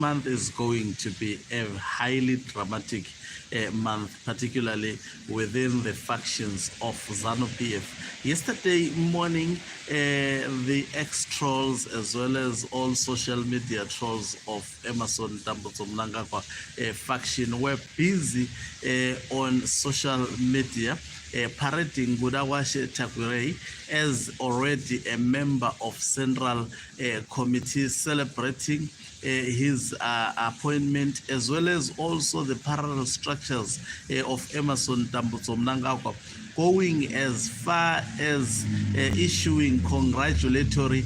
month is going to be a highly dramatic month, particularly within the factions of ZANU PF. Yesterday morning, the ex-trolls as well as all social media trolls of Emerson Dambudzo Mnangagwa faction were busy on social media parading Budawashe Tagwireyi as already a member of Central Committee, celebrating his appointment, as well as also the parallel structures of Emerson Dambudzo Mnangagwa, going as far as issuing congratulatory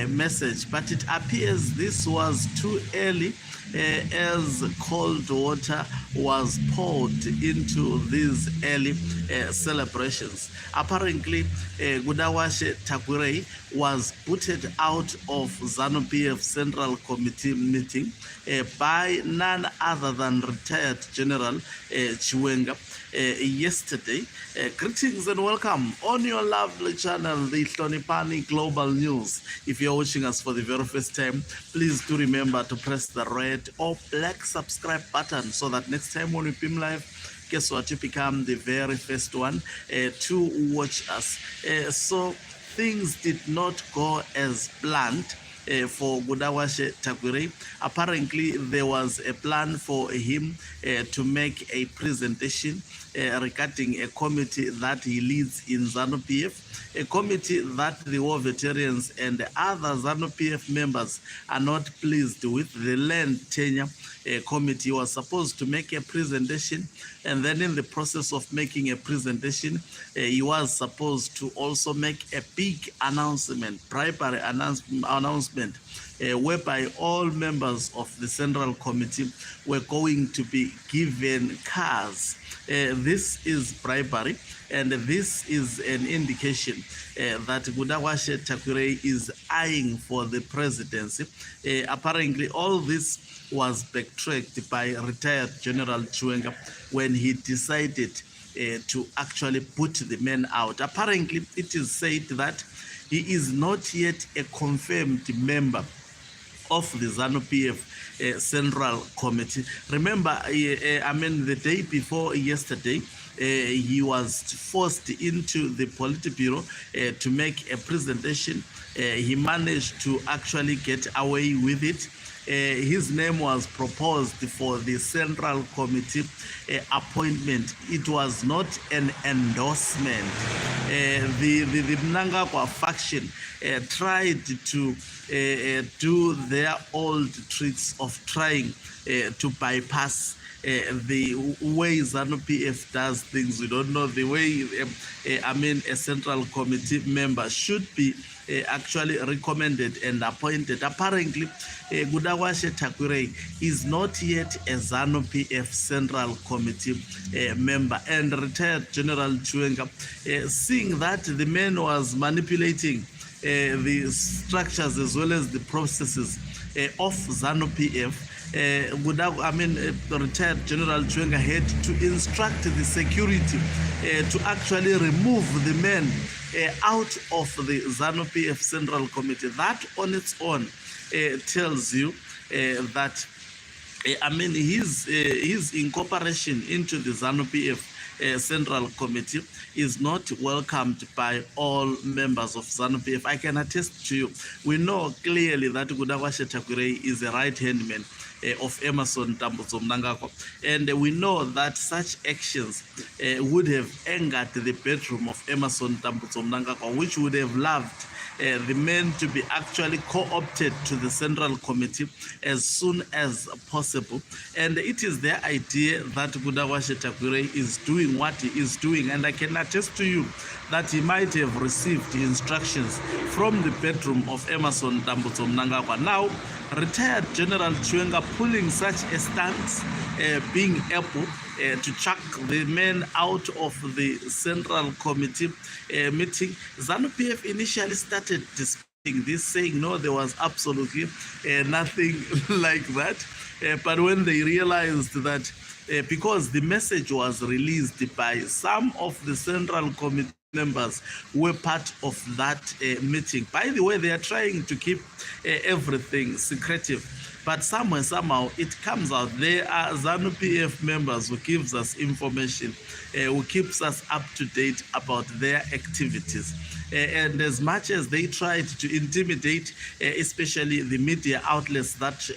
message. But it appears this was too early, as cold water was poured into these early celebrations. Apparently, Budawashe Tagwireyi was booted out of ZANU PF Central Committee meeting by none other than retired General Chiwenga yesterday. Greetings and welcome on your lovely channel, the Hlonipani Global News. If you're watching us for the very first time, please do remember to press the red or black subscribe button so that next time when we beam live, guess what, you become the very first one to watch us. So things did not go as planned for Budawashe Tagwireyi. Apparently, there was a plan for him to make a presentation regarding a committee that he leads in ZANU PF, a committee that the war veterans and other ZANU PF members are not pleased with. The land tenure committee was supposed to make a presentation, and then in the process of making a presentation, he was supposed to also make a big announcement, primary announcement, whereby all members of the Central Committee were going to be given cars. This is bribery, and this is an indication that Budawashe Tagwireyi is eyeing for the presidency. Apparently, all this was backtracked by retired General Chiwenga when he decided to actually put the men out. Apparently, it is said that he is not yet a confirmed member of the ZANU PF Central Committee. Remember, the day before yesterday, he was forced into the Politburo to make a presentation. He managed to actually get away with it. His name was proposed for the Central Committee appointment. It was not an endorsement. The Mnangagwa faction tried to do their old tricks of trying to bypass the way ZANU PF does things. We don't know the way a Central Committee member should be actually recommended and appointed. Apparently, Budawashe Tagwireyi is not yet a ZANU PF Central Committee member, and retired General Chiwenga, seeing that the man was manipulating the structures as well as the processes of ZANU PF, retired General Chiwenga had to instruct the security to actually remove the men out of the ZANU PF Central Committee. That on its own tells you that his incorporation into the ZANU PF Central Committee is not welcomed by all members of ZANU PF. I can attest to you, we know clearly that Budawashe Tagwireyi is a right-hand man of Emerson Dambudzo Mnangagwa, and we know that such actions would have angered the bedroom of Emerson Dambudzo Mnangagwa, which would have loved the men to be actually co-opted to the Central Committee as soon as possible. And it is their idea that Budawashe Tagwireyi is doing what he is doing, and I can attest to you that he might have received instructions from the bedroom of Emerson Dambudzo Mnangagwa. Now, retired General Chiwenga pulling such a stance, being able to chuck the men out of the Central Committee meeting. ZANU PF initially started disputing this, saying no, there was absolutely nothing like that. But when they realized that because the message was released by some of the Central Committee members were part of that meeting. By the way, they are trying to keep everything secretive. But somehow, it comes out there are ZANU PF members who gives us information, who keeps us up to date about their activities. And as much as they tried to intimidate, especially the media outlets that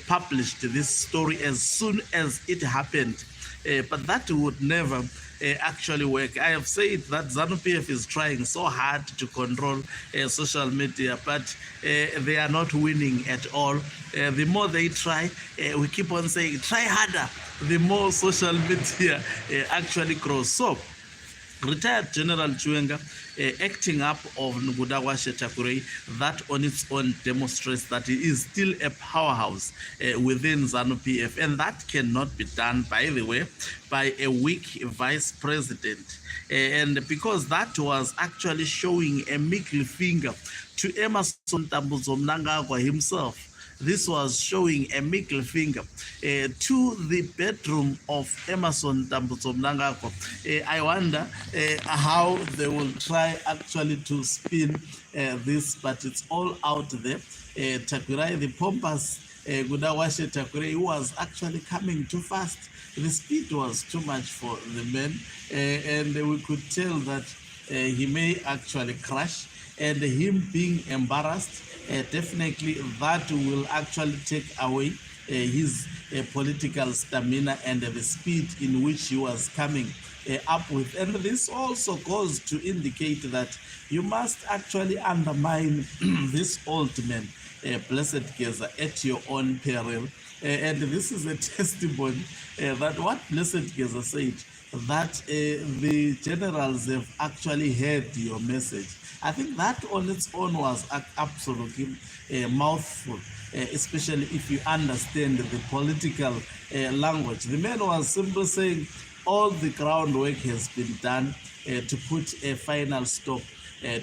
published this story as soon as it happened, but that would never actually work. I have said that ZANU PF is trying so hard to control social media, but they are not winning at all. The more they try, we keep on saying, try harder, the more social media actually grows. So, retired General Chiwenga acting up of Ngudawashe Tagwireyi, that on its own demonstrates that he is still a powerhouse within ZANU PF, and that cannot be done, by the way, by a weak vice president. And because that was actually showing a middle finger to Emmerson Tambuzo Mnangagwa himself. This was showing a middle finger to the bedroom of Emmerson Tambuzo Mnangagwa. I wonder how they will try actually to spin this, but it's all out there. Tagwireyi, the pompous Ngudawashe Tagwireyi, who was actually coming too fast. The speed was too much for the men, and we could tell that he may actually crash, and him being embarrassed, definitely that will actually take away his political stamina and the speed in which he was coming up with. And this also goes to indicate that you must actually undermine this old man, Blessed Geza, at your own peril. And this is a testimony that what Blessed Geza said, that the generals have actually heard your message. I think that on its own was absolutely a mouthful, especially if you understand the political language. The man was simply saying all the groundwork has been done to put a final stop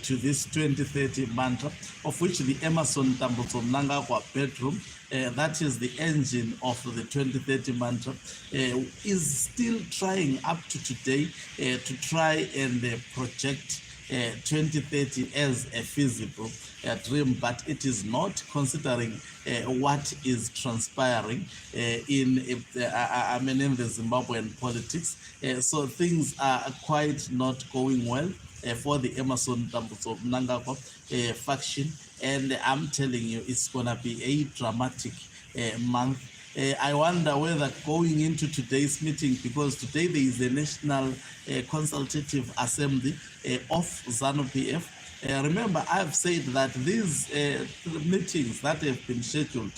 to this 2030 mantra, of which the Emmerson Tambuzo Mnangagwa bedroom, that is the engine of the 2030 mantra, is still trying up to today to try and project 2030 as a feasible dream, but it is not considering what is transpiring in the Zimbabwean politics. So things are quite not going well for the Emmerson Tambuzo Mnangagwa faction, and I'm telling you, it's gonna be a dramatic month. I wonder whether going into today's meeting, because today there is a National Consultative Assembly of ZANU PF. Remember, I've said that these meetings that have been scheduled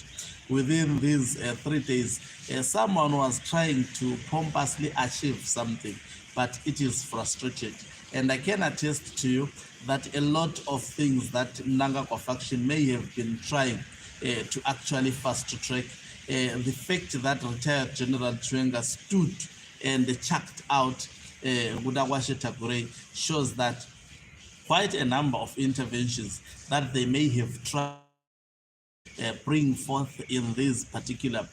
within these 3 days, someone was trying to pompously achieve something, but it is frustrated. And I can attest to you that a lot of things that Mnangagwa faction may have been trying to actually fast track, the fact that retired General Chiwenga stood and chucked out Ngudawashe Tagwireyi shows that quite a number of interventions that they may have tried bring forth in these particular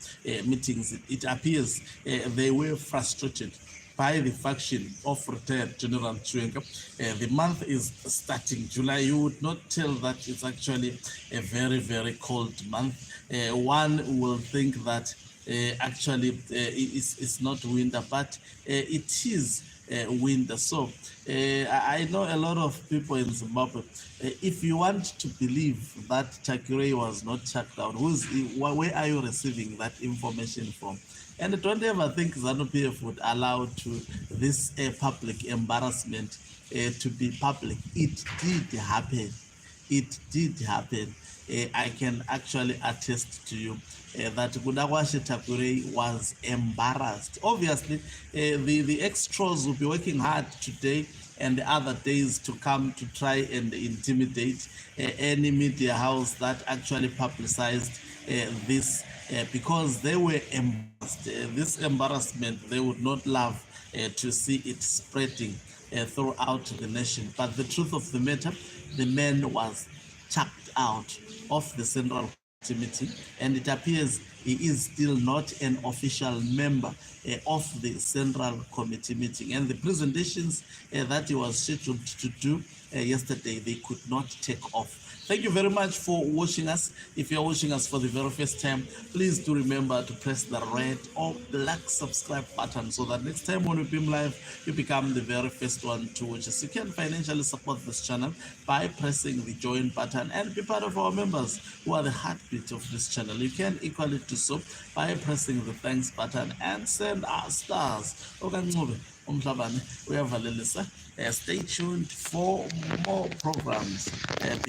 meetings, it appears they were frustrated by the faction of retired General Chiwenga. The month is starting July. You would not tell that it's actually a very, very cold month. One will think that actually it's not winter, but it is winter. So I know a lot of people in Zimbabwe. If you want to believe that Tagwireyi was not chucked out, where are you receiving that information from? And don't ever think ZANU PF would allow to this public embarrassment to be public. It did happen. It did happen. I can actually attest to you that Ngudawashe Tagwireyi was embarrassed. Obviously, the extras will be working hard today and the other days to come to try and intimidate any media house that actually publicized this, because they were embarrassed. This embarrassment, they would not love to see it spreading throughout the nation. But the truth of the matter, the man was chucked out of the Central Committee, and it appears he is still not an official member of the Central Committee meeting. And the presentations that he was scheduled to do yesterday, they could not take off. Thank you very much for watching us. If you're watching us for the very first time, please do remember to press the red or black subscribe button so that next time when we beam live, you become the very first one to watch us. You can financially support this channel by pressing the join button and be part of our members who are the heartbeat of this channel. You can equally do so by pressing the thanks button and send us stars. Stay tuned for more programs beyond